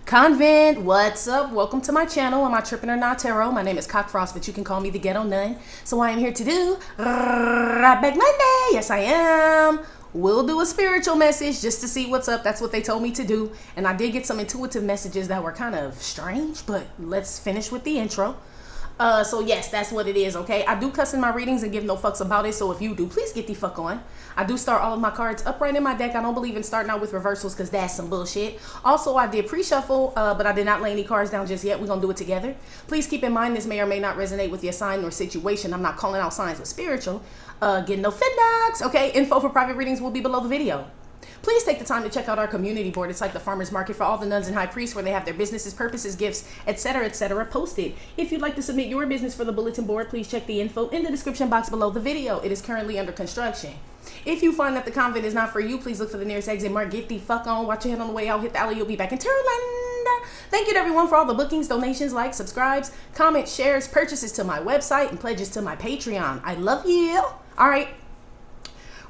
Convent, what's up? Welcome to my channel. I'm Trippin' or Not Tarot. My name is Cockfrost, but you can call me the Ghetto Nun. So I am here to do Right Back Monday. Yes, I am. We'll do a spiritual message just to see what's up. That's what they told me to do. And I did get some intuitive messages that were kind of strange, but let's finish with the intro. So yes, that's what it is, okay? I do cuss in my readings and give no fucks about it, so if you do, please get the fuck on. I do start all of my cards upright in my deck. I don't believe in starting out with reversals because that's some bullshit. Also, I did pre-shuffle, but I did not lay any cards down just yet. We're going to do it together. Please keep in mind this may or may not resonate with your sign or situation. I'm not calling out signs with spiritual. Getting no feedbacks, okay? Info for private readings will be below the video. Please take the time to check out our community board. It's like the farmer's market for all the nuns and high priests where they have their businesses, purposes, gifts, etc., posted. If you'd like to submit your business for the bulletin board, please check the info in the description box below the video. It is currently under construction. If you find that the convent is not for you, please look for the nearest exit mark. Get the fuck on. Watch your head on the way out. Hit the alley. You'll be back in Turland. Thank you to everyone for all the bookings, donations, likes, subscribes, comments, shares, purchases to my website, and pledges to my Patreon. I love you. All right.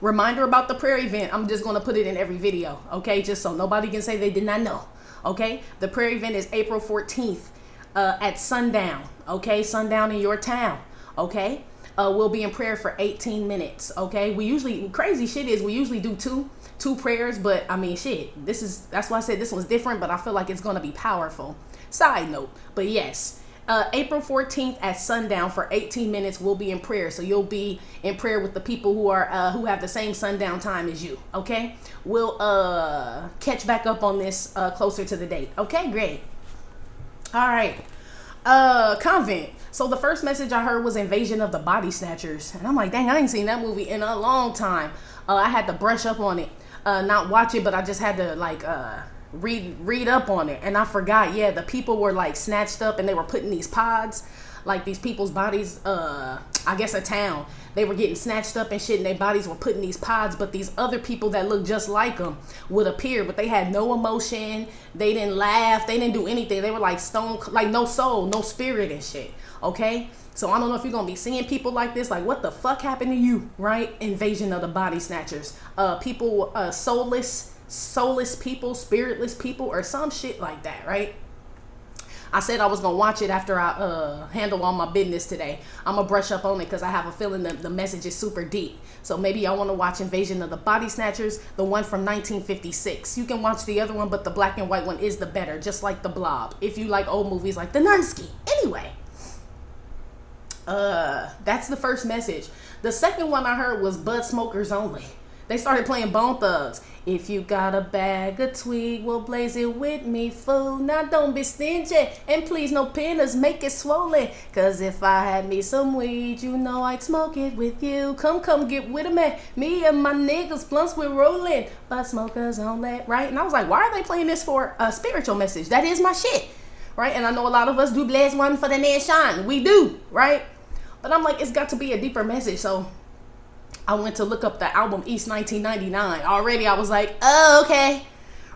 Reminder about the prayer event. I'm just going to put it in every video, okay? Just so nobody can say they did not know, okay? The prayer event is April 14th at sundown, okay? Sundown in your town, okay? We'll be in prayer for 18 minutes, okay? We usually, crazy shit is we usually do two prayers, but I mean, shit, that's why I said this one's different, but I feel like it's going to be powerful. Side note, but yes. April 14th at sundown for 18 minutes we'll be in prayer. So you'll be in prayer with the people who are who have the same sundown time as you. Okay, we'll catch back up on this closer to the date. Okay, great. All right, Convent. So the first message I heard was Invasion of the Body Snatchers, and I'm like, dang, I ain't seen that movie in a long time. I had to brush up on it, not watch it, but I just had to like read up on it, and I forgot. Yeah, the people were like snatched up and they were put in these pods, like these people's bodies, I guess a town, they were getting snatched up and shit, and their bodies were put in these pods, but these other people that looked just like them would appear, but they had no emotion, they didn't laugh, they didn't do anything, they were like stone, like no soul, no spirit and shit, okay? So I don't know if you're gonna be seeing people like this, like what the fuck happened to you, right? Invasion of the Body Snatchers. People, soulless people, spiritless people, or some shit like that, right? I said I was gonna watch it after I handle all my business today. I'm gonna brush up on it because I have a feeling that the message is super deep. So maybe y'all want to watch Invasion of the Body Snatchers, the one from 1956. You can watch the other one, but the black and white one is the better, just like The Blob, if you like old movies like The Nunsky. Anyway, that's the first message. The second one I heard was Bud Smokers Only. They started playing Bone Thugs. If you got a bag of tweed, well blaze it with me, fool. Now don't be stingy, and please no pinners, make it swollen. Cause if I had me some weed, you know I'd smoke it with you. Come get with me. Me and my niggas, blunts we're rolling. But smokers only, right? And I was like, why are they playing this for a spiritual message? That is my shit, right? And I know a lot of us do blaze one for the nation. We do, right? But I'm like, it's got to be a deeper message, so I went to look up the album East 1999. Already I was like, oh, okay,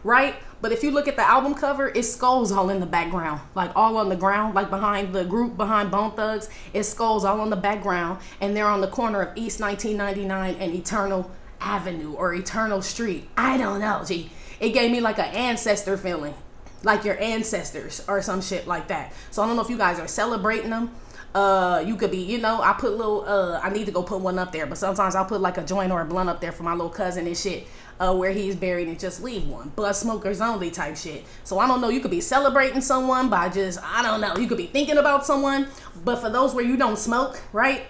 right? But if you look at the album cover, it's skulls all in the background, like all on the ground, like behind the group, behind Bone Thugs, it's skulls all on the background, and they're on the corner of East 1999 and Eternal Avenue or Eternal Street. I don't know, gee. It gave me like an ancestor feeling, like your ancestors or some shit like that. So I don't know if you guys are celebrating them. You could be, you know, I put little, I need to go put one up there, but sometimes I'll put like a joint or a blunt up there for my little cousin and shit, where he's buried, and just leave one. But smokers only type shit. So I don't know, you could be celebrating someone by just, I don't know, you could be thinking about someone, but for those where you don't smoke, right?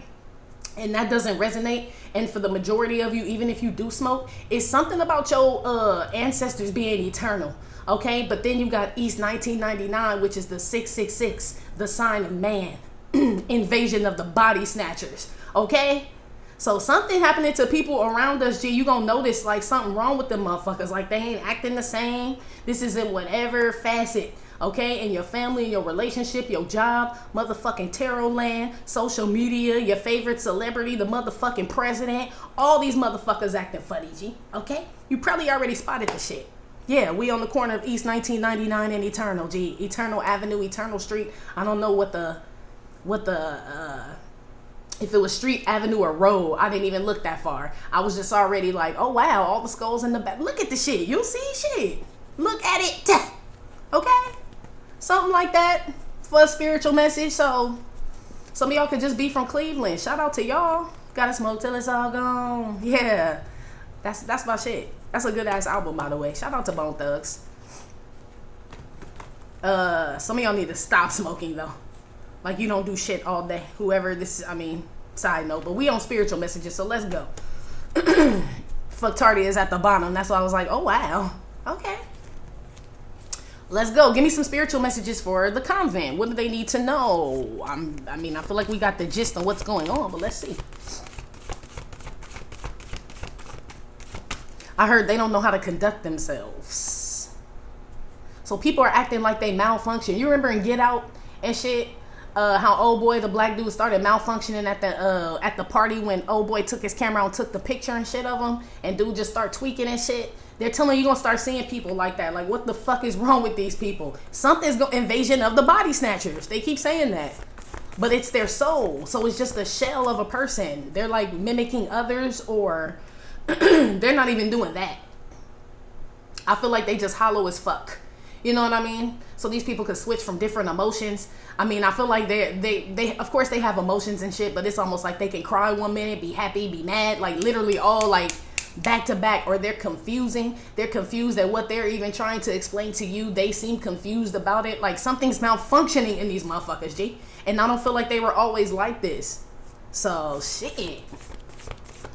And that doesn't resonate, and for the majority of you, even if you do smoke, it's something about your ancestors being eternal, okay? But then you got East 1999, which is the 666, the sign of man. Invasion of the Body Snatchers, okay? So something happening to people around us, G, you gonna notice like something wrong with them motherfuckers, like they ain't acting the same. This is in whatever facet, okay? In your family, in your relationship, your job, motherfucking tarot land, social media, your favorite celebrity, the motherfucking president, all these motherfuckers acting funny, G, okay? You probably already spotted the shit. Yeah, we on the corner of East 1999 and Eternal, G. Eternal Avenue, Eternal Street. I don't know what the if it was street, avenue, or road. I didn't even look that far. I was just already like, oh wow, all the skulls in the back. Look at the shit. You'll see shit. Look at it. Okay? something like that for a spiritual message. So some of y'all could just be from Cleveland. Shout out to y'all. Gotta smoke till it's all gone. Yeah, that's my shit. That's a good ass album, by the way. Shout out to Bone Thugs. Some of y'all need to stop smoking though. Like, you don't do shit all day. Whoever this is, I mean, side note, but we on spiritual messages, so let's go. Fucktardy is at the bottom. That's why I was like, oh wow, okay. Let's go. Give me some spiritual messages for the convent. What do they need to know? I mean, I feel like we got the gist of what's going on, but let's see. I heard they don't know how to conduct themselves. So people are acting like they malfunction. You remember in Get Out and shit, how old boy, the black dude, started malfunctioning at the party when old boy took his camera and took the picture and shit of him, and dude just start tweaking and shit. They're telling you, you're gonna start seeing people like that. Like, what the fuck is wrong with these people? Something's invasion of the body snatchers. They keep saying that, but it's their soul. So it's just a shell of a person. They're like mimicking others, or they're not even doing that. I feel like they just hollow as fuck. You know what I mean? So these people could switch from different emotions. I mean, I feel like they of course they have emotions and shit, but it's almost like they can cry one minute, be happy, be mad, like literally all like back to back, or they're confusing. They're confused at what they're even trying to explain to you. They seem confused about it. Like something's malfunctioning in these motherfuckers, G. And I don't feel like they were always like this. So shit.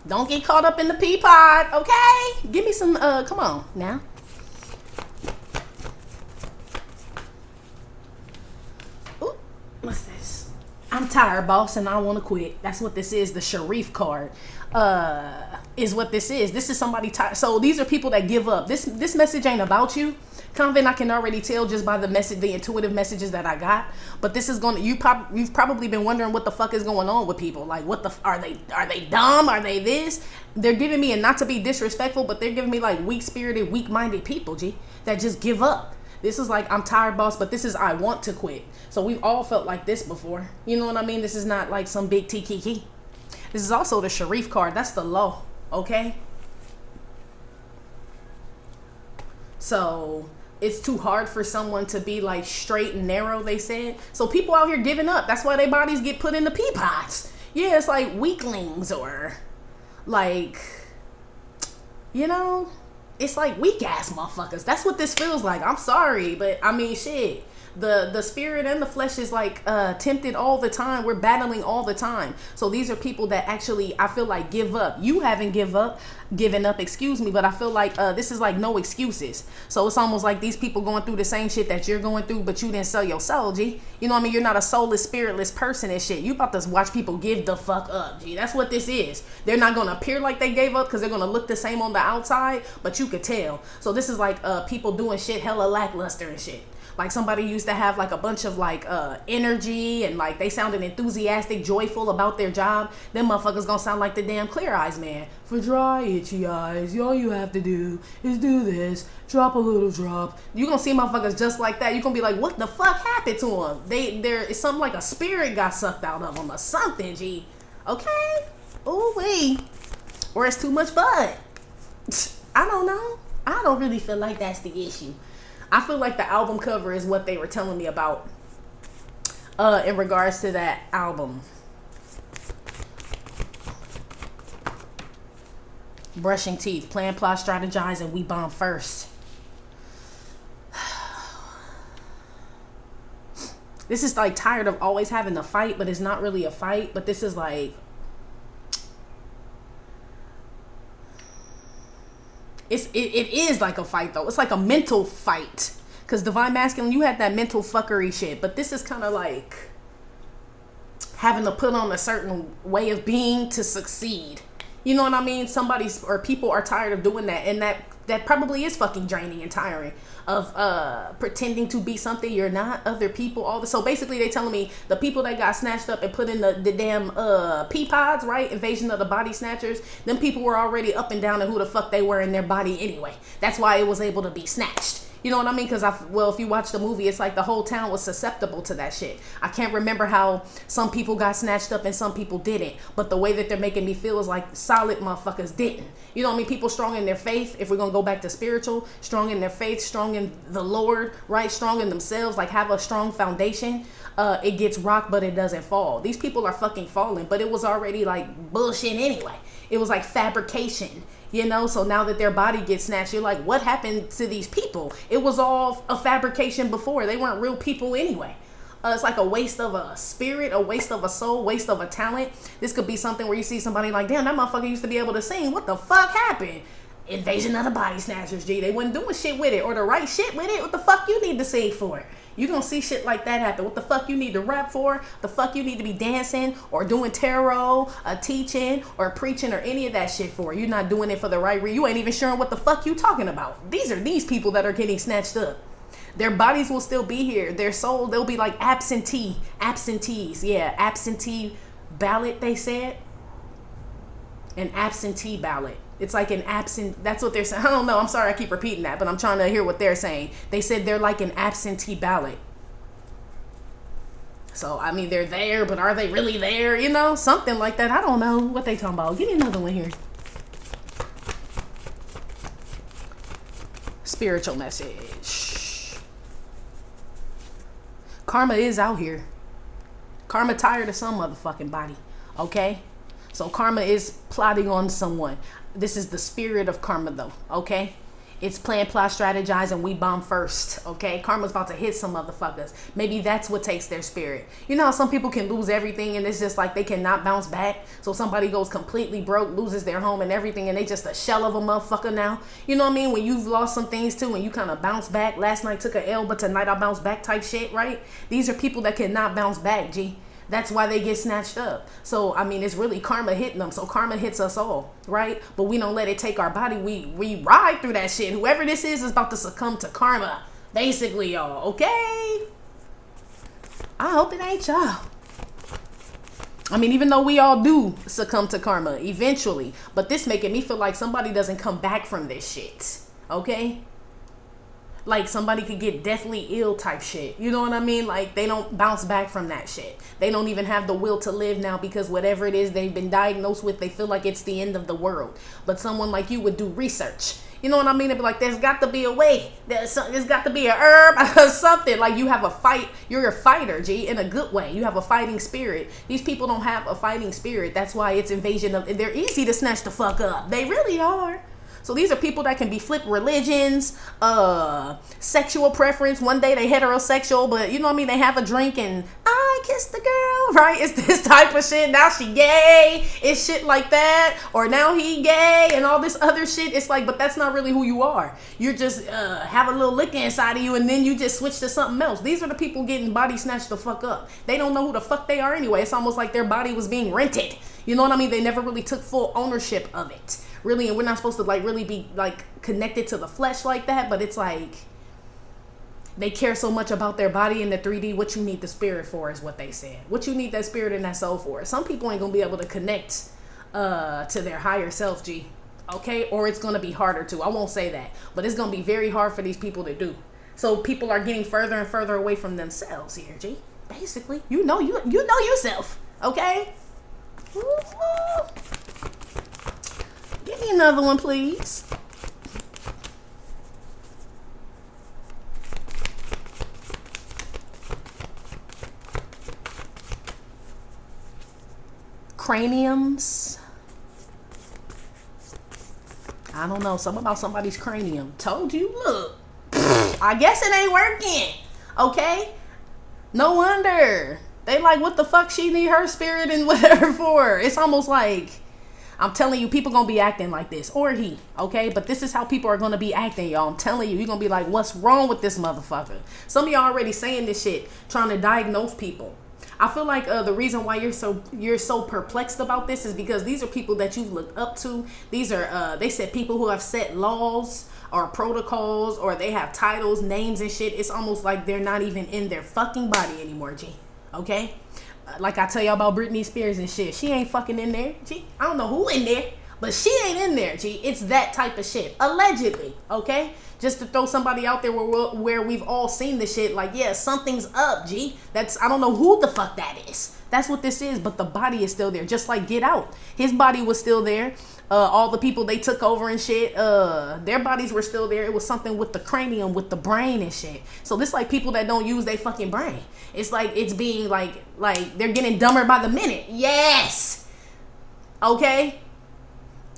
Don't get caught up in the pea pod, okay? Give me some, come on now. Ooh, what's this? I'm tired, boss, and I want to quit. That's what this is, the Sharif Card. Is what this is. This is somebody tired. So these are people that give up. This message ain't about you. Convent, I can already tell just by the message, the intuitive messages that I got. But this is going to, you've probably been wondering what the fuck is going on with people. Like, what the, are they dumb? Are they this? They're giving me, and not to be disrespectful, but they're giving me like weak-spirited, weak-minded people, G, that just give up. This is like, I'm tired, boss, but this is, I want to quit. So we've all felt like this before. You know what I mean? This is not like some big T-kiki. This is also the Sharif card. That's the law, okay? So it's too hard for someone to be like straight and narrow, they said. So people out here giving up. That's why their bodies get put in the pea pods. Yeah, it's like weaklings, or like, you know, it's like weak ass motherfuckers. That's what this feels like. I'm sorry, but I mean, shit. The spirit and the flesh is like tempted all the time. We're battling all the time. So these are people that actually, I feel like, give up. You haven't given up, excuse me, but I feel like this is like no excuses. So it's almost like these people going through the same shit that you're going through, but you didn't sell your soul, G. You know what I mean? You're not a soulless, spiritless person and shit. You about to watch people give the fuck up, G. That's what this is. They're not going to appear like they gave up because they're going to look the same on the outside, but you could tell. So this is like people doing shit hella lackluster and shit. Like somebody used to have like a bunch of like energy, and like they sounded enthusiastic, joyful about their job. Them motherfuckers gonna sound like the damn Clear Eyes man. For dry, itchy eyes, all you have to do is do this. Drop a little drop. You gonna see motherfuckers just like that. You gonna be like, what the fuck happened to them? It's something like a spirit got sucked out of them or something, G. Okay? Ooh wee. Or it's too much bud. I don't know. I don't really feel like that's the issue. I feel like the album cover is what they were telling me about in regards to that album. Brushing teeth, plan, plot, strategize, and we bomb first. This is like tired of always having to fight, but it's not really a fight. But this is like, it is like a fight though. It's like a mental fight. Cause Divine Masculine, you had that mental fuckery shit. But this is kind of like having to put on a certain way of being to succeed. You know what I mean? Somebody's, or people are tired of doing that. And that probably is fucking draining and tiring. Of pretending to be something you're not, other people, so basically they telling me the people that got snatched up and put in the damn pea pods, right? Invasion of the body snatchers. Them people were already up and down and who the fuck they were in their body anyway. That's why it was able to be snatched. You know what I mean? Because well, if you watch the movie, it's like the whole town was susceptible to that shit. I can't remember how some people got snatched up and some people didn't, but the way that they're making me feel is like solid motherfuckers didn't. You know what I mean? People strong in their faith, if we're gonna go back to spiritual, strong in their faith, strong in the Lord, right? Strong in themselves, like have a strong foundation. It gets rocked, but it doesn't fall. These people are fucking falling, but it was already like bullshit anyway. It was like fabrication. You know, so now that their body gets snatched, you're like, what happened to these people? It was all a fabrication before. They weren't real people anyway. It's like a waste of a spirit, a waste of a soul, waste of a talent. This could be something where you see somebody like, damn, that motherfucker used to be able to sing. What the fuck happened? Invasion of the Body Snatchers, G. They wasn't doing shit with it or the right shit with it. What the fuck you need to sing for? You gonna see shit like that happen. What the fuck you need to rap for? The fuck you need to be dancing or doing tarot, teaching or preaching or any of that shit for? You're not doing it for the right reason. You ain't even sure what the fuck you talking about. These are these people that are getting snatched up. Their bodies will still be here. Their soul, they'll be like absentees. Yeah, absentee ballot, they said. An absentee ballot. It's like an absent, that's what they're saying. I don't know. I'm sorry I keep repeating that, but I'm trying to hear what they're saying. They said they're like an absentee ballot. So, I mean, they're there, but are they really there? You know, something like that. I don't know what they talking about. Give me another one here. Spiritual message. Karma is out here. Karma tired of some motherfucking body. Okay? So karma is plotting on someone. This is the spirit of karma though, okay? It's plan, plot, strategize, and we bomb first, okay? Karma's about to hit some motherfuckers. Maybe that's what takes their spirit. You know how some people can lose everything and it's just like they cannot bounce back? So somebody goes completely broke, loses their home and everything, and they just a shell of a motherfucker now. You know what I mean? When you've lost some things too and you kind of bounce back. Last night took a L, but tonight I bounce back type shit, right? These are people that cannot bounce back, G. That's why they get snatched up. So, I mean, it's really karma hitting them. So karma hits us all, right? But we don't let it take our body. We ride through that shit. Whoever this is about to succumb to karma. Basically, y'all, okay? I hope it ain't y'all. I mean, even though we all do succumb to karma eventually. But this making me feel like somebody doesn't come back from this shit, okay? Like somebody could get deathly ill type shit. You know what I mean? Like they don't bounce back from that shit. They don't even have the will to live now because whatever it is they've been diagnosed with, they feel like it's the end of the world. But someone like you would do research. You know what I mean? They'd be like, there's got to be a way. There's got to be a herb or something. Like you have a fight. You're a fighter, G, in a good way. You have a fighting spirit. These people don't have a fighting spirit. That's why it's invasion of, they're easy to snatch the fuck up. They really are. So these are people that can be flipped religions, sexual preference. One day they heterosexual, but you know what I mean? They have a drink and I kissed the girl, right? It's this type of shit. Now she gay. It's shit like that. Or now he gay and all this other shit. It's like, but that's not really who you are. You're just have a little liquor inside of you and then you just switch to something else. These are the people getting body snatched the fuck up. They don't know who the fuck they are anyway. It's almost like their body was being rented. You know what I mean? They never really took full ownership of it. Really, and we're not supposed to like really be like connected to the flesh like that, but it's like they care so much about their body in the 3D. What you need the spirit for is what they said. What you need that spirit and that soul for. Some people ain't gonna be able to connect to their higher self, G. Okay? Or it's gonna be harder to. I won't say that, but it's gonna be very hard for these people to do. So people are getting further and further away from themselves here, G. Basically, you know yourself. Okay? Woo-hoo. Give me another one, please. Craniums. I don't know. Something about somebody's cranium. Told you. Look. I guess it ain't working. Okay? No wonder. They like, what the fuck she need her spirit and whatever for? It's almost like, I'm telling you, people gonna be acting like this. Or he, okay? But this is how people are gonna be acting, y'all. I'm telling you, you're gonna be like, what's wrong with this motherfucker? Some of y'all already saying this shit, trying to diagnose people. I feel like the reason why you're so perplexed about this is because these are people that you've looked up to. These are, they said people who have set laws or protocols, or they have titles, names and shit. It's almost like they're not even in their fucking body anymore, G. Okay? Like I tell y'all about Britney Spears and shit. She ain't fucking in there. I don't know who in there, But she ain't in there, G. It's that type of shit. Allegedly, okay? Just to throw somebody out there where we've all seen the shit. Like, yeah, something's up, G. I don't know who the fuck that is. That's what this is. But the body is still there. Just like Get Out. His body was still there. All the people they took over and shit, their bodies were still there. It was something with the cranium, with the brain and shit. So this like people that don't use their fucking brain. It's like it's being like they're getting dumber by the minute. Yes. Okay.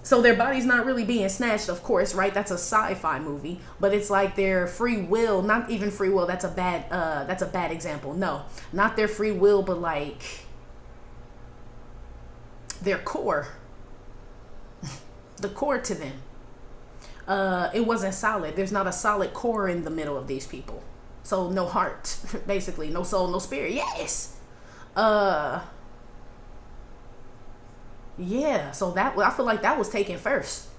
So their body's not really being snatched, of course, right? That's a sci-fi movie, but it's like their free will, not even free will. That's a bad example. No, not their free will, but like their core. The core to them, it wasn't solid. There's not a solid core in the middle of these people. So no heart, basically, no soul, no spirit. Yes. Yeah. So I feel like that was taken first.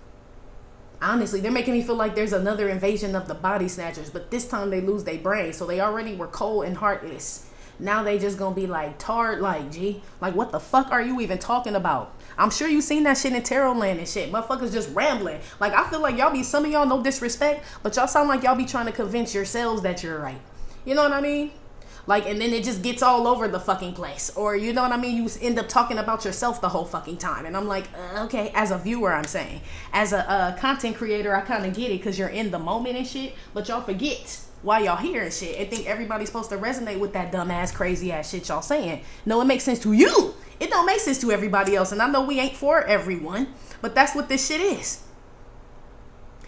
Honestly, they're making me feel like there's another invasion of the body snatchers, but this time they lose their brain. So they already were cold and heartless. Now they just gonna be like tarred, like, G, like what the fuck are you even talking about? I'm sure you seen that shit in Tarot Land and shit. Motherfuckers just rambling. Like, I feel like some of y'all, no disrespect, but y'all sound like y'all be trying to convince yourselves that you're right. You know what I mean? Like, and then it just gets all over the fucking place. Or, you know what I mean? You end up talking about yourself the whole fucking time. And I'm like, okay, as a viewer, I'm saying. As a content creator, I kind of get it because you're in the moment and shit. But y'all forget why y'all here and shit. And think everybody's supposed to resonate with that dumbass, crazy ass shit y'all saying. No, it makes sense to you. It don't make sense to everybody else. And I know we ain't for everyone, but that's what this shit is.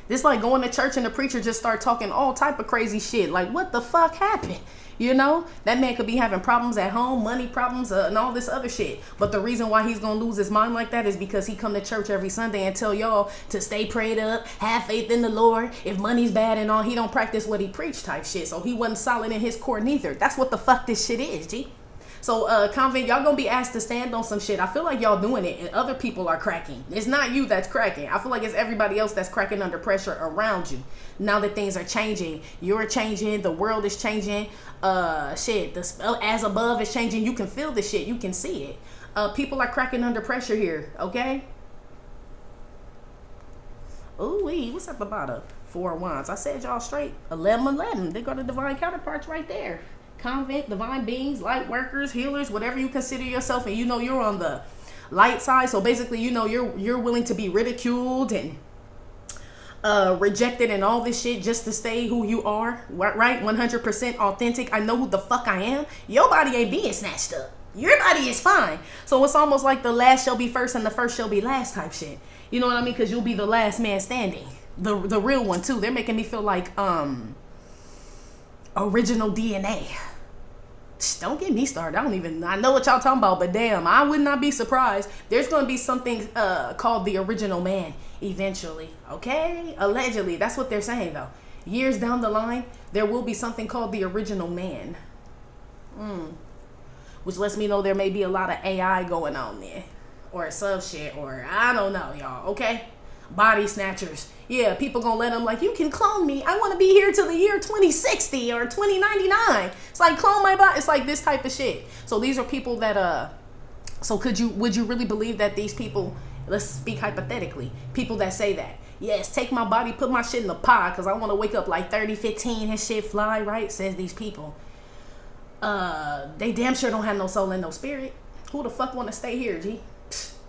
This like going to church and the preacher just start talking all type of crazy shit. Like, what the fuck happened? You know, that man could be having problems at home, money problems, and all this other shit. But the reason why he's going to lose his mind like that is because he come to church every Sunday and tell y'all to stay prayed up, have faith in the Lord. If money's bad and all, he don't practice what he preached type shit. So he wasn't solid in his core neither. That's what the fuck this shit is, G. So, Convent, y'all gonna be asked to stand on some shit. I feel like y'all doing it and other people are cracking. It's not you that's cracking. I feel like it's everybody else that's cracking under pressure around you. Now that things are changing, you're changing, the world is changing, shit, the spell as above is changing. You can feel the shit, you can see it. People are cracking under pressure here, okay? Ooh-wee, what's at the bottom? 4 wands. I said y'all straight. 11. They got the divine counterparts right there. Convent, divine beings, light workers, healers, whatever you consider yourself, and you know you're on the light side. So basically, you know you're willing to be ridiculed and rejected and all this shit just to stay who you are, right? 100% authentic. I know who the fuck I am. Your body ain't being snatched up. Your body is fine. So it's almost like the last shall be first and the first shall be last type shit. You know what I mean? Because you'll be the last man standing. The real one too. They're making me feel like original DNA. Don't get me started. I know what y'all talking about, but damn, I would not be surprised. There's going to be something called the original man eventually, okay? Allegedly, that's what they're saying though. Years down the line, there will be something called the original man. Which lets me know there may be a lot of AI going on there. Or some shit, or I don't know, y'all, okay? Body snatchers. Yeah, people gonna let them like, you can clone me. I want to be here till the year 2060 or 2099. It's like, clone my body. It's like this type of shit. So these are people that so would you really believe that these people, let's speak hypothetically, people that say that, yes, take my body, put my shit in the pot because I want to wake up like 3015 and shit fly, right? Says these people. They damn sure don't have no soul and no spirit. Who the fuck want to stay here, G?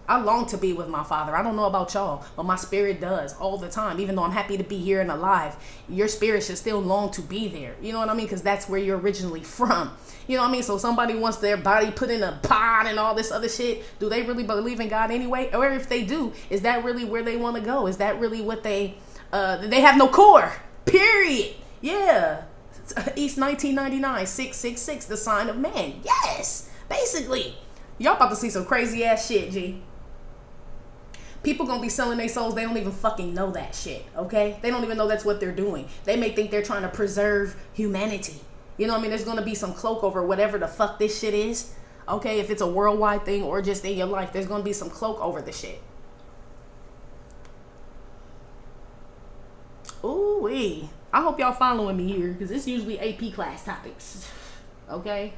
I long to be with my father. I don't know about y'all, but my spirit does all the time. Even though I'm happy to be here and alive, your spirit should still long to be there. You know what I mean? Because that's where you're originally from. You know what I mean? So somebody wants their body put in a pot and all this other shit. Do they really believe in God anyway? Or if they do, is that really where they want to go? Is that really what they have no core? Period. Yeah. East 1999, 666, the sign of man. Yes. Basically. Y'all about to see some crazy ass shit, G. People gonna be selling their souls. They don't even fucking know that shit, okay? They don't even know that's what they're doing. They may think they're trying to preserve humanity. You know what I mean? There's gonna be some cloak over whatever the fuck this shit is, okay? If it's a worldwide thing or just in your life, there's gonna be some cloak over the shit. Ooh-wee. I hope y'all following me here, because it's usually AP class topics, okay?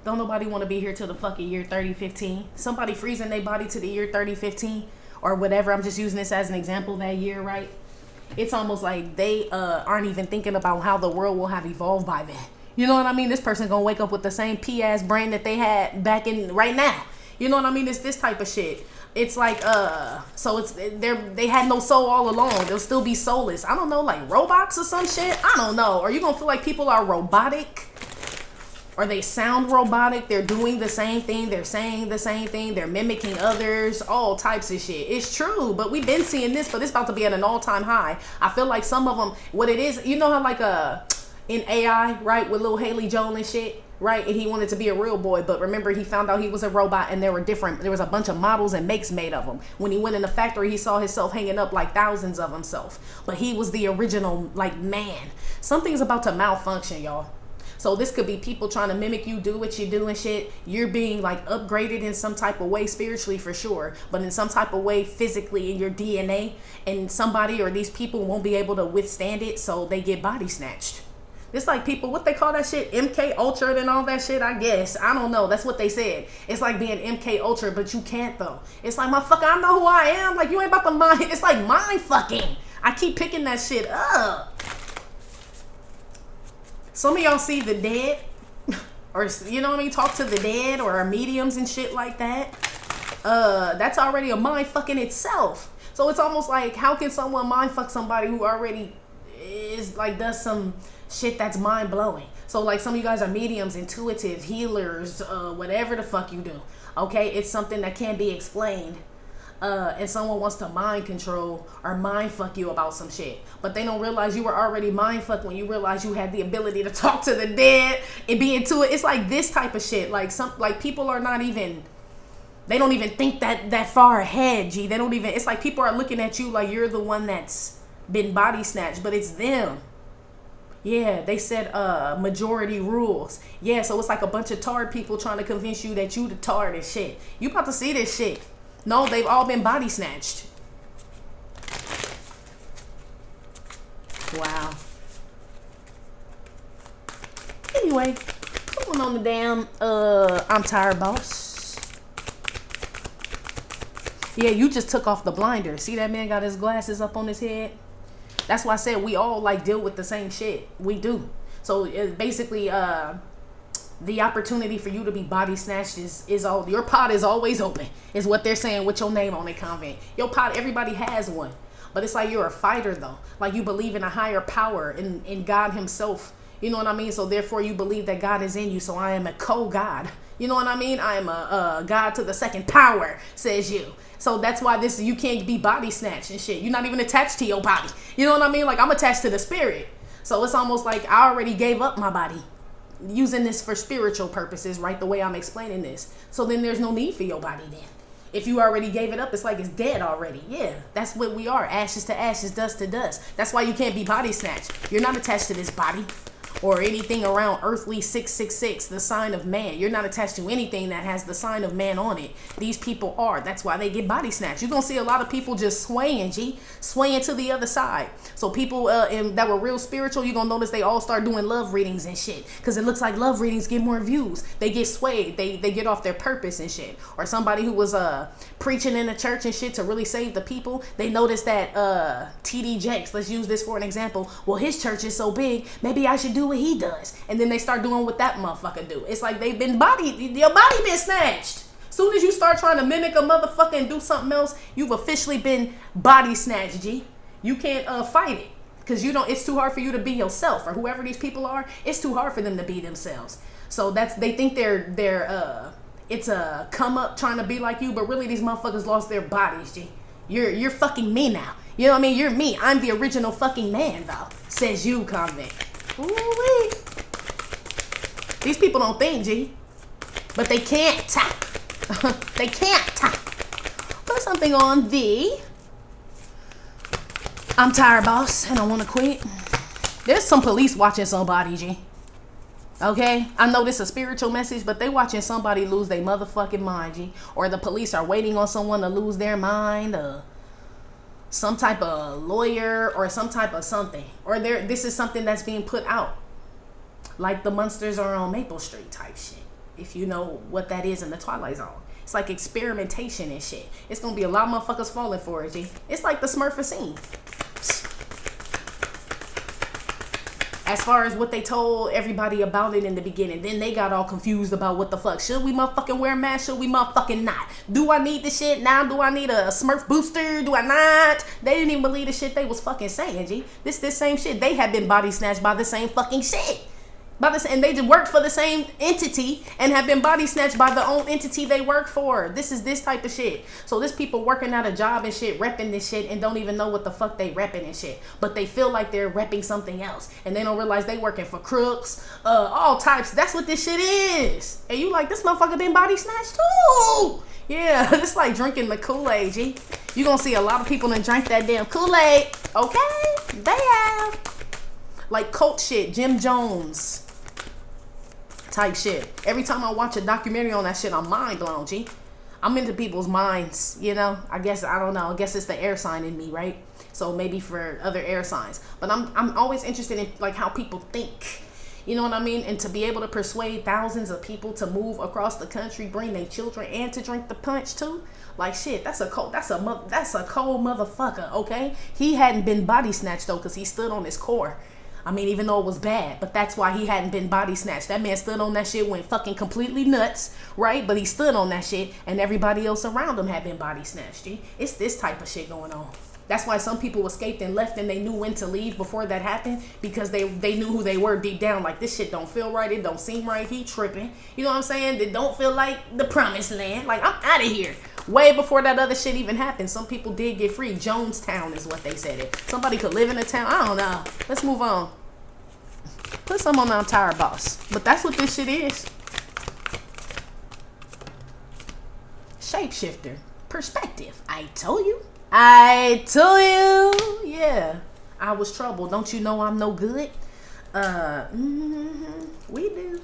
Don't nobody want to be here till the fucking year 3015. Somebody freezing their body to the year 3015 or whatever. I'm just using this as an example, that year, right? It's almost like they aren't even thinking about how the world will have evolved by then. You know what I mean? This person gonna wake up with the same P-ass brain that they had back in right now. You know what I mean? It's this type of shit. It's like, so it's, they had no soul all along. They'll still be soulless. I don't know, like robots or some shit. I don't know. Are you gonna feel like people are robotic? Or they sound robotic? They're doing the same thing. They're saying the same thing. They're mimicking others. All types of shit. It's true, but we've been seeing this, but it's about to be at an all-time high. I feel like some of them, what it is, you know how like in AI, right, with little Haley Joel and shit, right, and he wanted to be a real boy, but remember he found out he was a robot, and there was a bunch of models and makes made of him. When he went in the factory, he saw himself hanging up like thousands of himself, but he was the original like man. Something's about to malfunction, y'all. So this could be people trying to mimic you, do what you do and shit. You're being like upgraded in some type of way, spiritually for sure, but in some type of way physically in your DNA, and somebody or these people won't be able to withstand it, so they get body snatched. It's like people, what they call that shit, MK Ultra and all that shit, I guess. I don't know. That's what they said. It's like being MK Ultra, but you can't though. It's like, motherfucker, I know who I am. Like, you ain't about to mind. It's like mind fucking. I keep picking that shit up. Some of y'all see the dead, or you know what I mean, talk to the dead, or mediums and shit like that. That's already a mind fucking itself. So it's almost like, how can someone mind fuck somebody who already is like, does some shit that's mind blowing? So like, some of you guys are mediums, intuitive, healers, whatever the fuck you do. Okay, it's something that can't be explained. And someone wants to mind control or mind fuck you about some shit, but they don't realize you were already mind fucked when you realize you had the ability to talk to the dead and be into it. It's like this type of shit. Like people are not even, they don't even think that far ahead, G. They don't even, it's like people are looking at you like you're the one that's been body snatched, but it's them. Yeah, they said majority rules. Yeah, so it's like a bunch of tard people trying to convince you that you the tard and shit. You about to see this shit. No, they've all been body snatched. Wow. Anyway, going on the damn I'm tired, boss. Yeah, you just took off the blinder. See that man got his glasses up on his head? That's why I said we all like deal with the same shit. We do. So basically, the opportunity for you to be body snatched is all, your pot is always open, is what they're saying with your name on it, Convent. Your pot, everybody has one, but it's like you're a fighter though. Like you believe in a higher power, in God himself. You know what I mean? So therefore you believe that God is in you. So I am a co-God. You know what I mean? I am a God to the second power, says you. So that's why you can't be body snatched and shit. You're not even attached to your body. You know what I mean? Like I'm attached to the spirit. So it's almost like I already gave up my body, using this for spiritual purposes, right? The way I'm explaining this. So then there's no need for your body then. If you already gave it up, it's like it's dead already. Yeah, that's what we are. Ashes to ashes, dust to dust. That's why you can't be body snatched. You're not attached to this body or anything around earthly 666, the sign of man. You're not attached to anything that has the sign of man on it. These people are. That's why they get body snatched. You're going to see a lot of people just swaying, swaying to the other side. So people that were real spiritual, you're going to notice they all start doing love readings and shit, because it looks like love readings get more views. They get swayed. They get off their purpose and shit. Or somebody who was preaching in the church and shit to really save the people, they notice that TD Jakes, let's use this for an example. Well, his church is so big, maybe I should do what he does. And then they start doing what that motherfucker do. It's like they've been your body been snatched. Soon as you start trying to mimic a motherfucker and do something else, you've officially been body snatched, G. You can't fight it, because it's too hard for you to be yourself, or whoever these people are. It's too hard for them to be themselves. So they think they're it's a come up trying to be like you, but really these motherfuckers lost their bodies, G. You're fucking me now. You know what I mean? You're me. I'm the original fucking man though, says you, Convent. Ooh-wee. These people don't think, G, but they can't. They can't. Put something on the I'm tired, boss, and I want to quit. There's some police watching somebody, G. Okay? I know this is a spiritual message, but they watching somebody lose their motherfucking mind, G. Or the police are waiting on someone to lose their mind. Some type of lawyer or some type of something. Or this is something that's being put out. Like the monsters are on Maple Street type shit. if you know what that is in the Twilight Zone. It's like experimentation and shit. It's gonna be a lot of motherfuckers falling for it, G. It's like the Smurfer scene. As far as what they told everybody about it in the beginning, then they got all confused about what the fuck. Should we motherfucking wear masks? Should we motherfucking not? Do I need the shit now? Do I need a Smurf booster? Do I not? They didn't even believe the shit they was fucking saying, G. This same shit. They had been body snatched by the same fucking shit. And they just worked for the same entity and have been body snatched by the own entity they work for. This is this type of shit. So this people working at a job and shit, repping this shit and don't even know what the fuck they repping and shit. But they feel like they're repping something else. And they don't realize they working for crooks, all types. That's what this shit is. And you like, this motherfucker been body snatched too. Yeah, it's like drinking the Kool-Aid, G. You gonna see a lot of people that drink that damn Kool-Aid. Okay? They have. Like cult shit, Jim Jones type shit. Every time I watch a documentary on that shit, I'm mind blown, G. I'm into people's minds, you know. I don't know. I guess it's the air sign in me, right? So maybe for other air signs. But I'm always interested in like how people think. You know what I mean? And to be able to persuade thousands of people to move across the country, bring their children, and to drink the punch too. Like shit, that's a cold motherfucker, okay? He hadn't been body snatched though, because he stood on his core. I mean, even though it was bad, but that's why he hadn't been body snatched. That man stood on that shit, went fucking completely nuts, right? But he stood on that shit, and everybody else around him had been body snatched, G. It's this type of shit going on. That's why some people escaped and left, and they knew when to leave before that happened, because they knew who they were deep down. Like, this shit don't feel right. It don't seem right. He tripping. You know what I'm saying? It don't feel like the promised land. Like, I'm out of here. Way before that other shit even happened, some people did get free. Jonestown is what they said it. Somebody could live in a town. I don't know. Let's move on. Put some on our tire, boss. But that's what this shit is. Shapeshifter. Perspective. I told you. Yeah. I was troubled. Don't you know I'm no good? We do.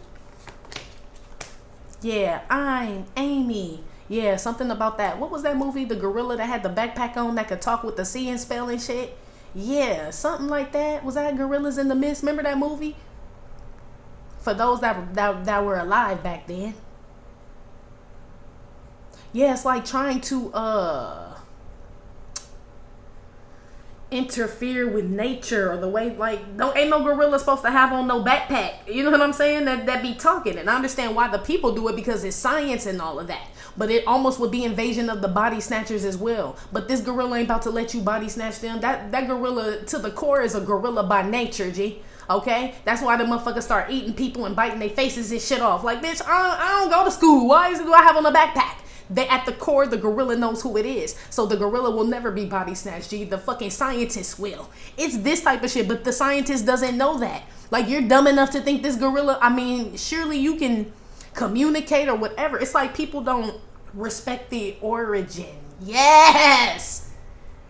Yeah, I'm Amy. Yeah, something about that. What was that movie? The gorilla that had the backpack on that could talk with the seeing spell and shit? Yeah, something like that. Was that Gorillas in the Mist? Remember that movie? For those that were alive back then. Yeah, it's like trying to interfere with nature, or the way, like, ain't no gorilla supposed to have on no backpack. You know what I'm saying? That be talking. And I understand why the people do it, because it's science and all of that. But it almost would be invasion of the body snatchers as well. But this gorilla ain't about to let you body snatch them. That gorilla to the core is a gorilla by nature, G. Okay? That's why the motherfuckers start eating people and biting their faces and shit off. Like, bitch, I don't go to school. Why do I have on a backpack? They, at the core, the gorilla knows who it is. So the gorilla will never be body snatched, G. The fucking scientist will. It's this type of shit, but the scientist doesn't know that. Like, you're dumb enough to think this gorilla, I mean, surely you can communicate or whatever. It's like people don't respect the origin. Yes!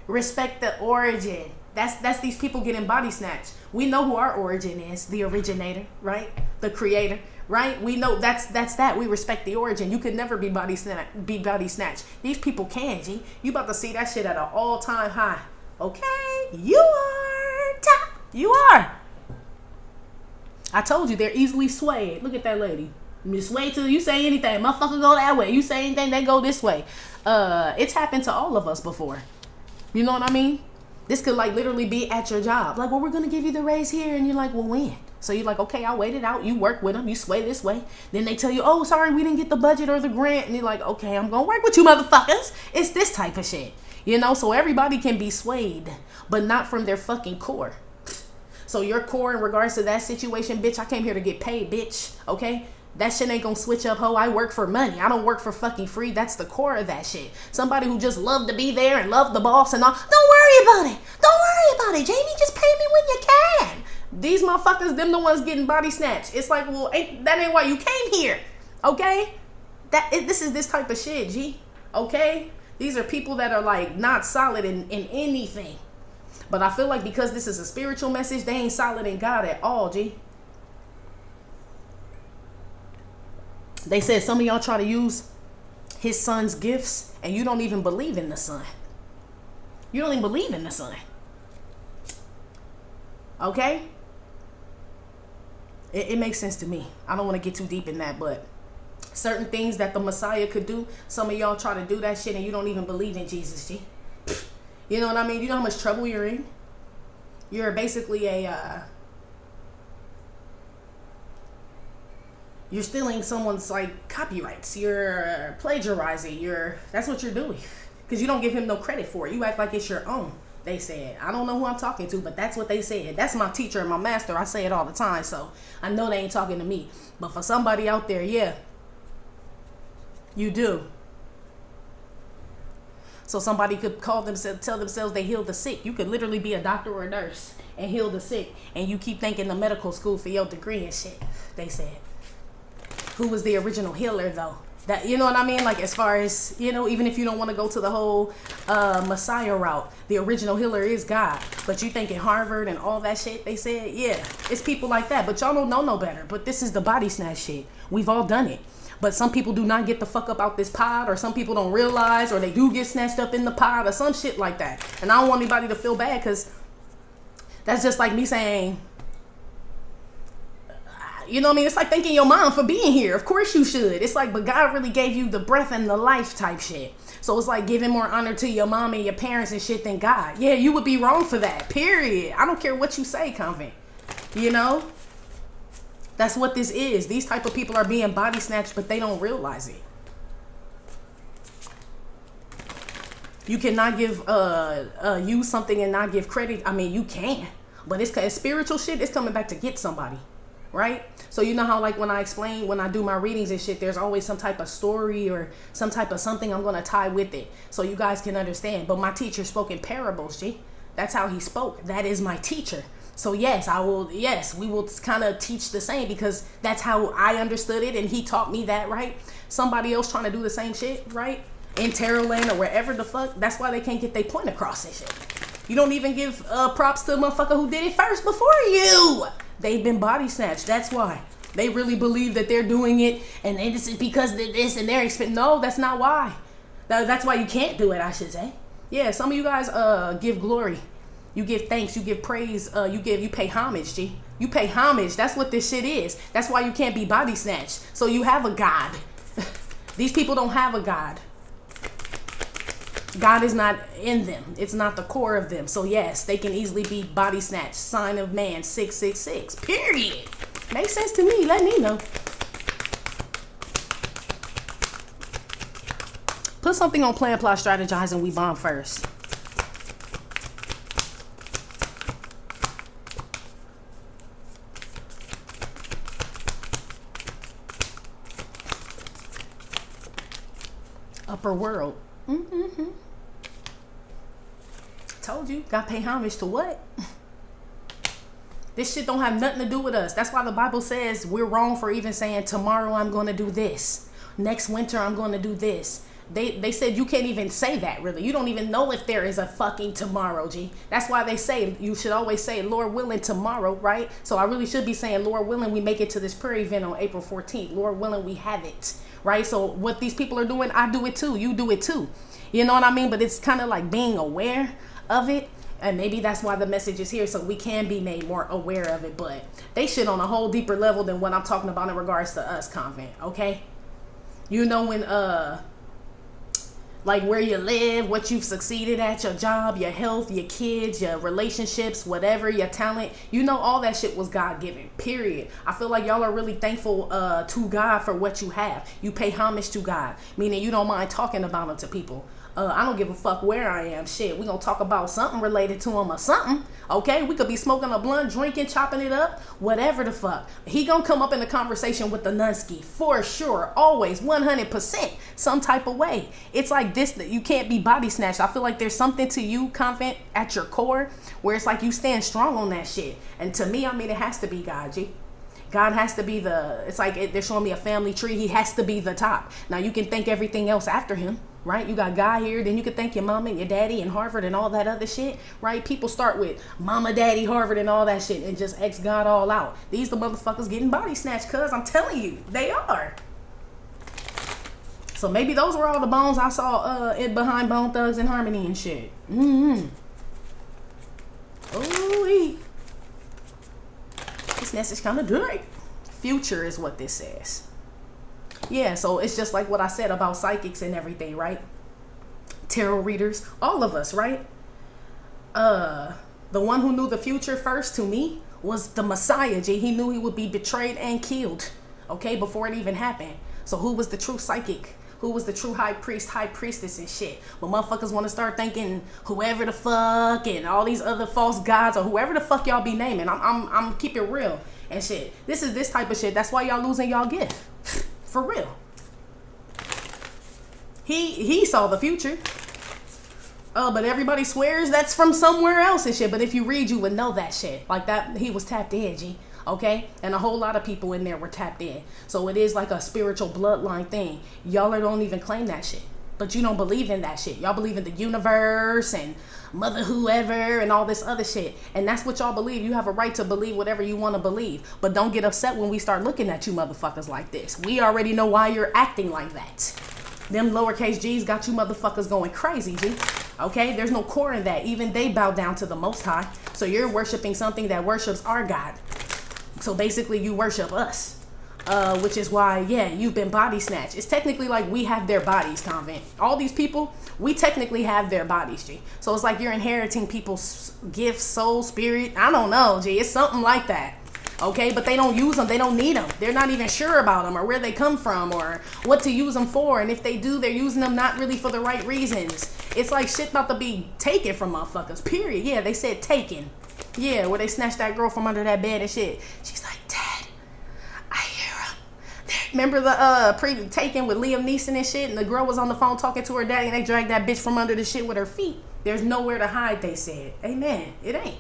Respect the origin. That's these people getting body snatched. We know who our origin is. The originator, right? The creator. Right? We know that's that. We respect the origin. You could never be body snatched. These people can, G. You about to see that shit at an all-time high. Okay? You are top. You are. I told you, they're easily swayed. Look at that lady. You sway till you say anything. Motherfucker go that way. You say anything, they go this way. It's happened to all of us before. You know what I mean? This could like literally be at your job. Like, well, we're going to give you the raise here. And you're like, well, when? So you're like, okay, I'll wait it out. You work with them. You sway this way. Then they tell you, oh, sorry, we didn't get the budget or the grant. And you're like, okay, I'm going to work with you motherfuckers. It's this type of shit. You know, so everybody can be swayed, but not from their fucking core. So your core in regards to that situation, bitch, I came here to get paid, bitch. Okay? That shit ain't gonna switch up, ho. I work for money. I don't work for fucking free. That's the core of that shit. Somebody who just love to be there and love the boss and all. Don't worry about it. Don't worry about it. Jamie, just pay me when you can. These motherfuckers, them the ones getting body snatched. It's like, well, that ain't why you came here. Okay? This is this type of shit, G. Okay? These are people that are like not solid in anything. But I feel like because this is a spiritual message, they ain't solid in God at all, G. They said some of y'all try to use his son's gifts and you don't even believe in the son. You don't even believe in the son. Okay? It makes sense to me. I don't want to get too deep in that, but certain things that the Messiah could do. Some of y'all try to do that shit and you don't even believe in Jesus, G. You know what I mean? You know how much trouble you're in? You're basically you're stealing someone's like copyrights. You're plagiarizing. That's what you're doing. Because you don't give him no credit for it. You act like it's your own. They said. I don't know who I'm talking to, but that's what they said. That's my teacher and my master. I say it all the time, so I know they ain't talking to me. But for somebody out there, yeah, you do. So somebody could tell themselves they heal the sick. You could literally be a doctor or a nurse and heal the sick, and you keep thinking the medical school for your degree and shit. They said. Who was the original healer, though? That, you know what I mean? Like, as far as, you know, even if you don't want to go to the whole Messiah route, the original healer is God. But you think in Harvard and all that shit, they said, yeah, it's people like that. But y'all don't know no better. But this is the body snatch shit. We've all done it. But some people do not get the fuck up out this pod, or some people don't realize, or they do get snatched up in the pod, or some shit like that. And I don't want anybody to feel bad, because that's just like me saying, you know what I mean? It's like thanking your mom for being here. Of course you should. It's like, but God really gave you the breath and the life type shit. So it's like giving more honor to your mom and your parents and shit than God. Yeah, you would be wrong for that. Period. I don't care what you say, Convent. You know? That's what this is. These type of people are being body snatched, but they don't realize it. You cannot give you something and not give credit. I mean, you can. But it's spiritual shit. It's coming back to get somebody. Right? So you know how, like, when I do my readings and shit, there's always some type of story or some type of something I'm going to tie with it so you guys can understand. But my teacher spoke in parables, G. That's how he spoke. That is my teacher. So yes, we will kind of teach the same, because that's how I understood it and he taught me that, right? Somebody else trying to do the same shit, right? In Tarot Land or wherever the fuck. That's why they can't get their point across and shit. You don't even give props to the motherfucker who did it first before you. They've been body snatched. That's why. They really believe that they're doing it, and this is because of this, and they're expecting. No, that's not why. That's why you can't do it, I should say. Yeah, some of you guys give glory. You give thanks. You give praise. You pay homage, G. You pay homage. That's what this shit is. That's why you can't be body snatched. So you have a God. These people don't have a God. God is not in them. It's not the core of them. So yes, they can easily be body snatched. Sign of man 666. Period. Makes sense to me. Let me know. Put something on plan, plot, strategize, and we bomb first. Upper world. Mm-hmm. Told you, gotta pay homage to what? This shit don't have nothing to do with us. That's why the Bible says we're wrong for even saying tomorrow I'm going to do this. Next winter I'm going to do this. They said you can't even say that, really. You don't even know if there is a fucking tomorrow, G. That's why they say you should always say Lord willing tomorrow, right? So I really should be saying Lord willing we make it to this prayer event on April 14th. Lord willing we have it, right? So what these people are doing, I do it too. You do it too. You know what I mean? But it's kind of like being aware of it. And maybe that's why the message is here, so we can be made more aware of it. But they shit on a whole deeper level than what I'm talking about in regards to us, Convent, okay? You know, when like where you live, what you've succeeded at, your job, your health, your kids, your relationships, whatever, your talent, you know, all that shit was God-given, period. I feel like y'all are really thankful to God for what you have. You pay homage to God, meaning you don't mind talking about him to people. I don't give a fuck where I am. Shit, we gonna talk about something related to him or something. Okay, we could be smoking a blunt, drinking, chopping it up, whatever the fuck. He gonna come up in the conversation with the Nusky for sure, always, 100%, some type of way. It's like this, that you can't be body snatched. I feel like there's something to you, Convent, at your core, where it's like you stand strong on that shit. And to me, I mean, it has to be God, G. God has to be it's like they're showing me a family tree. He has to be the top. Now you can thank everything else after him, right? You got God here, then you can thank your mama and your daddy and Harvard and all that other shit, right? People start with mama, daddy, Harvard and all that shit and just X God all out. These the motherfuckers getting body snatched, cuz I'm telling you, they are. So maybe those were all the bones I saw behind Bone Thugs and Harmony and shit. Mm-hmm. Ooh-wee. This message kind of good. Future is what this says. Yeah, so it's just like what I said about psychics and everything, right? Tarot readers, all of us, right? The one who knew the future first to me was the Messiah, G. He knew he would be betrayed and killed, okay, before it even happened. So who was the true psychic? Who was the true high priest, high priestess and shit? When motherfuckers want to start thinking whoever the fuck and all these other false gods or whoever the fuck y'all be naming, I'm keep it real and shit. This is this type of shit. That's why y'all losing y'all gift. For real. He saw the future. But everybody swears that's from somewhere else and shit. But if you read, you would know that shit. Like that, he was tapped in, G. Okay? And a whole lot of people in there were tapped in. So it is like a spiritual bloodline thing. Y'all don't even claim that shit. But you don't believe in that shit. Y'all believe in the universe and mother whoever and all this other shit. And that's what y'all believe. You have a right to believe whatever you want to believe. But don't get upset when we start looking at you motherfuckers like this. We already know why you're acting like that. Them lowercase g's got you motherfuckers going crazy, G. Okay? There's no core in that. Even they bow down to the Most High. So you're worshiping something that worships our God. So basically you worship us. Which is why, yeah, you've been body snatched. It's technically like we have their bodies, Convent. All these people, we technically have their bodies, G. So it's like you're inheriting people's gifts, soul, spirit. I don't know, G. It's something like that. Okay, but they don't use them. They don't need them. They're not even sure about them or where they come from or what to use them for. And if they do, they're using them not really for the right reasons. It's like shit about to be taken from motherfuckers, period. Yeah, they said taken. Yeah, where they snatched that girl from under that bed and shit. She's like, Dad, I hear him. Remember the Taken with Liam Neeson and shit? And the girl was on the phone talking to her daddy and they dragged that bitch from under the shit with her feet. There's nowhere to hide, they said. Amen. It ain't.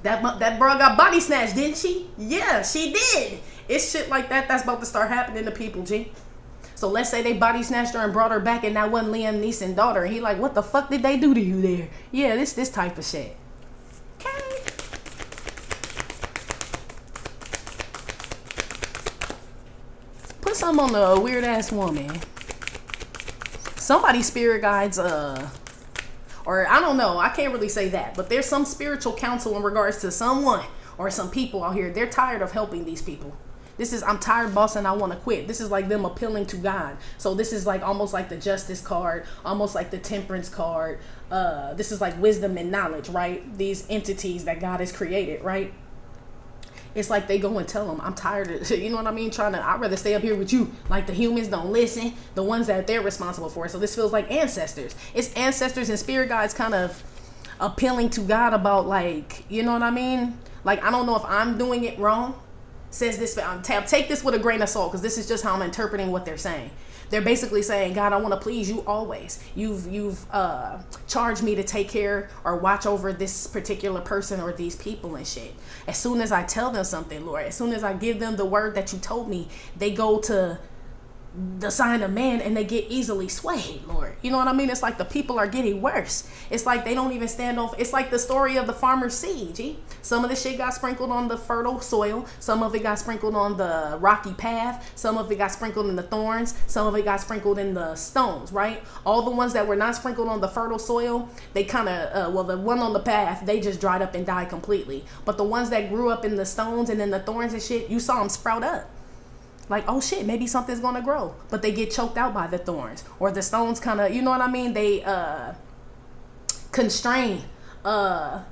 That girl got body snatched, didn't she? Yeah, she did. It's shit like that that's about to start happening to people, G. So let's say they body snatched her and brought her back and that wasn't Liam Neeson's daughter. And he like, what the fuck did they do to you there? Yeah, this type of shit. Okay. Put something on the weird ass woman. Somebody's spirit guides, or I don't know, I can't really say that, but there's some spiritual counsel in regards to someone or some people out here. They're tired of helping these people. This is, I'm tired, boss, and I want to quit. This is like them appealing to God. So this is like almost like the justice card, almost like the temperance card. This is like wisdom and knowledge, right? These entities that God has created, right? It's like they go and tell them, I'm tired of, you know what I mean? I'd rather stay up here with you. Like the humans don't listen, the ones that they're responsible for. So this feels like ancestors. It's ancestors and spirit guides kind of appealing to God about like, you know what I mean? Like, I don't know if I'm doing it wrong. Says this, take this with a grain of salt because this is just how I'm interpreting what they're saying. They're basically saying, God, I want to please you always. You've charged me to take care or watch over this particular person or these people and shit. As soon as I tell them something, Lord, as soon as I give them the word that you told me, they go to the sign of man and they get easily swayed, Lord. You know what I mean? It's like the people are getting worse. It's like they don't even stand off. It's like the story of the farmer's seed, G. Some of the shit got sprinkled on the fertile soil. Some of it got sprinkled on the rocky path. Some of it got sprinkled in the thorns. Some of it got sprinkled in the stones, right? All the ones that were not sprinkled on the fertile soil, they kind of, the one on the path, they just dried up and died completely. But the ones that grew up in the stones and in the thorns and shit, you saw them sprout up. Like, oh shit, maybe something's gonna grow, but they get choked out by the thorns or the stones kind of, you know what I mean? They constrain the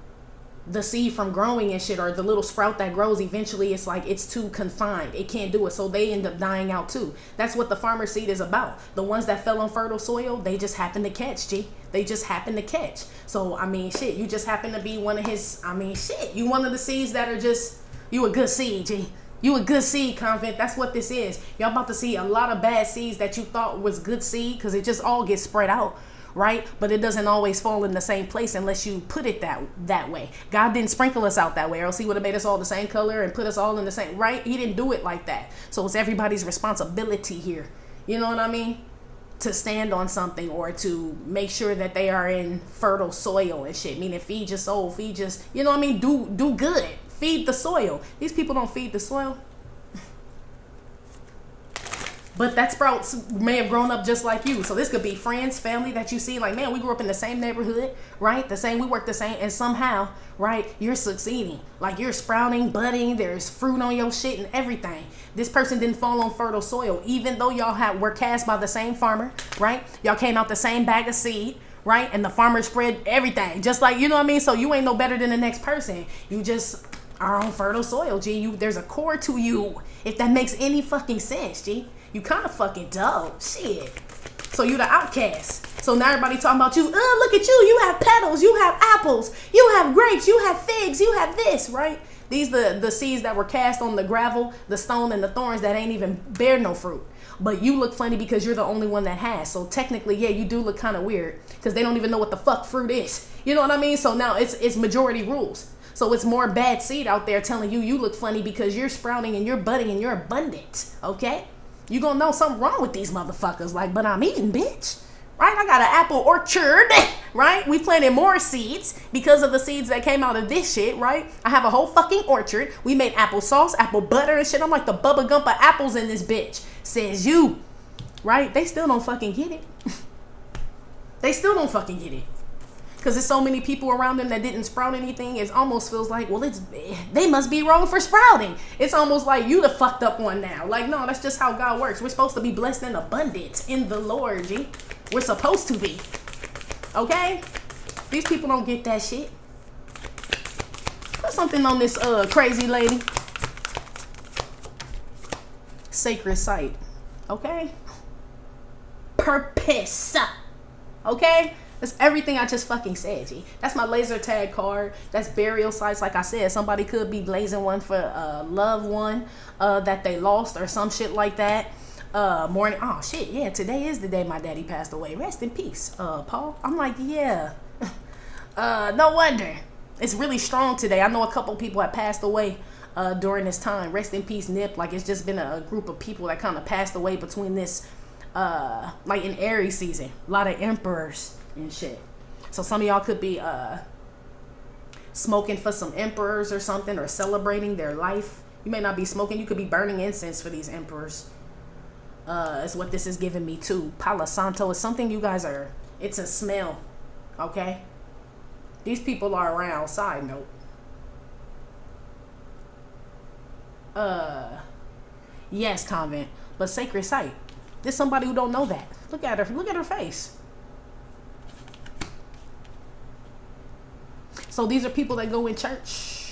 seed from growing and shit, or the little sprout that grows. Eventually, it's like it's too confined; it can't do it, so they end up dying out too. That's what the farmer seed is about. The ones that fell on fertile soil, they just happen to catch. G, they just happen to catch. So I mean, shit, you just happen to be one of his. I mean, shit, you one of the seeds that are just you a good seed, G. You a good seed, Convent. That's what this is. Y'all about to see a lot of bad seeds that you thought was good seed because it just all gets spread out, right? But it doesn't always fall in the same place unless you put it that way. God didn't sprinkle us out that way, or else he would have made us all the same color and put us all in the same, right? He didn't do it like that. So it's everybody's responsibility here. You know what I mean? To stand on something or to make sure that they are in fertile soil and shit. Meaning feed your soul, feed just, you know what I mean? Do good. Feed the soil. These people don't feed the soil. But that sprouts may have grown up just like you. So this could be friends, family that you see like, man, we grew up in the same neighborhood, right? We work the same, and somehow, right, you're succeeding. Like you're sprouting, budding, there's fruit on your shit and everything. This person didn't fall on fertile soil, even though y'all were cast by the same farmer, right? Y'all came out the same bag of seed, right? And the farmer spread everything, just like, you know what I mean? So you ain't no better than the next person. You just are on fertile soil, G. There's a core to you, if that makes any fucking sense, G. You kind of fucking dope. Shit. So you the outcast. So now everybody talking about you. Look at you. You have petals. You have apples. You have grapes. You have figs. You have this, right? These the seeds that were cast on the gravel, the stone, and the thorns that ain't even bear no fruit. But you look funny because you're the only one that has. So technically, yeah, you do look kind of weird because they don't even know what the fuck fruit is. You know what I mean? So now it's majority rules. So it's more bad seed out there telling you look funny because you're sprouting and you're budding and you're abundant. Okay? You gonna know something wrong with these motherfuckers. Like, but I'm eating, bitch. Right? I got an apple orchard. Right? We planted more seeds because of the seeds that came out of this shit. Right? I have a whole fucking orchard. We made applesauce, apple butter and shit. I'm like the Bubba Gump of apples in this bitch. Says you. Right? They still don't fucking get it. They still don't fucking get it. Because there's so many people around them that didn't sprout anything. It almost feels like, well, they must be wrong for sprouting. It's almost like you the fucked up one now. Like, no, that's just how God works. We're supposed to be blessed and abundant in the Lord, G. We're supposed to be. Okay? These people don't get that shit. Put something on this crazy lady. Sacred site. Okay? Purpose. Okay? That's everything I just fucking said, G. That's my laser tag card. That's burial sites. Like I said, somebody could be blazing one for a loved one that they lost or some shit like that. Morning. Oh, shit. Yeah, today is the day my daddy passed away. Rest in peace, Paul. I'm like, yeah. No wonder. It's really strong today. I know a couple people have passed away during this time. Rest in peace, Nip. Like, it's just been a group of people that kind of passed away between this, like in Aries season. A lot of emperors and shit. So some of y'all could be smoking for some emperors or something, or celebrating their life. You may not be smoking, you could be burning incense for these emperors. Is what this is giving me too. Palo Santo is something you guys are, it's a smell. Okay? These people are around. Side note. Yes, Convent, but sacred site. There's somebody who don't know that. Look at her. Look at her face. So these are people that go in church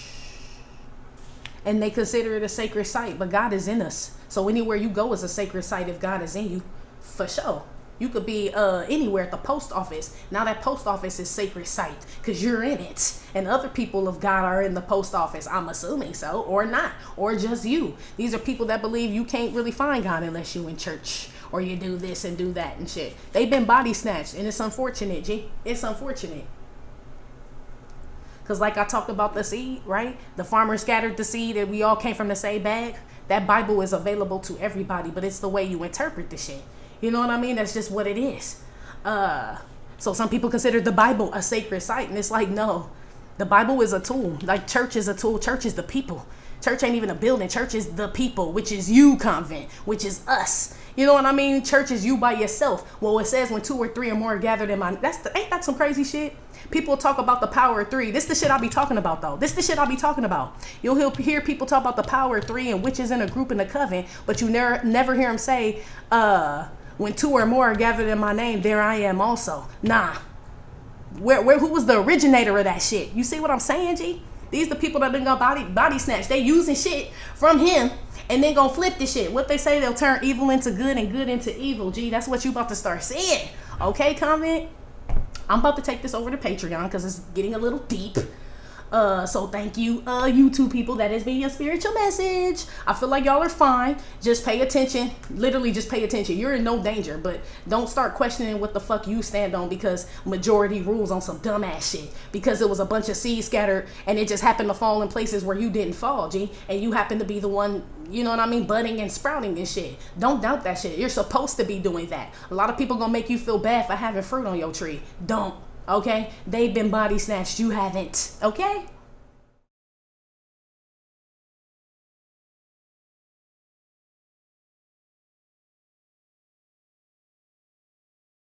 and they consider it a sacred site, but God is in us. So anywhere you go is a sacred site if God is in you, for sure. You could be anywhere at the post office. Now that post office is sacred site because you're in it. And other people of God are in the post office. I'm assuming so, or not, or just you. These are people that believe you can't really find God unless you in church or you do this and do that and shit. They've been body snatched, and it's unfortunate, G. It's unfortunate. Because like I talked about the seed, right? The farmer scattered the seed and we all came from the same bag. That Bible is available to everybody, but it's the way you interpret the shit. You know what I mean? That's just what it is. So some people consider the Bible a sacred site, and it's like, no. The Bible is a tool. Like church is a tool. Church is the people. Church ain't even a building. Church is the people, which is you, Convent, which is us. You know what I mean? Church is you by yourself. Well, it says when 2 or 3 or more are gathered in my... ain't that some crazy shit? People talk about the power of 3. This is the shit I be talking about, though. This is the shit I be talking about. You'll hear people talk about the power of 3 and witches in a group in the coven, but you never hear them say, when 2 or more are gathered in my name, there I am also. Nah. Who was the originator of that shit? You see what I'm saying, G? These the people that been gonna body snatch. They using shit from him and then gonna flip the shit. What they say, they'll turn evil into good and good into evil. G, that's what you about to start seeing. Okay, Convent? I'm about to take this over to Patreon because it's getting a little deep. So thank you, YouTube people. That has been your spiritual message. I feel like y'all are fine. Just pay attention. Literally just pay attention. You're in no danger, but don't start questioning what the fuck you stand on because majority rules on some dumbass shit. Because it was a bunch of seeds scattered and it just happened to fall in places where you didn't fall, G. And you happen to be the one, you know what I mean, budding and sprouting and shit. Don't doubt that shit. You're supposed to be doing that. A lot of people gonna make you feel bad for having fruit on your tree. Don't. Okay? They've been body snatched. You haven't. Okay?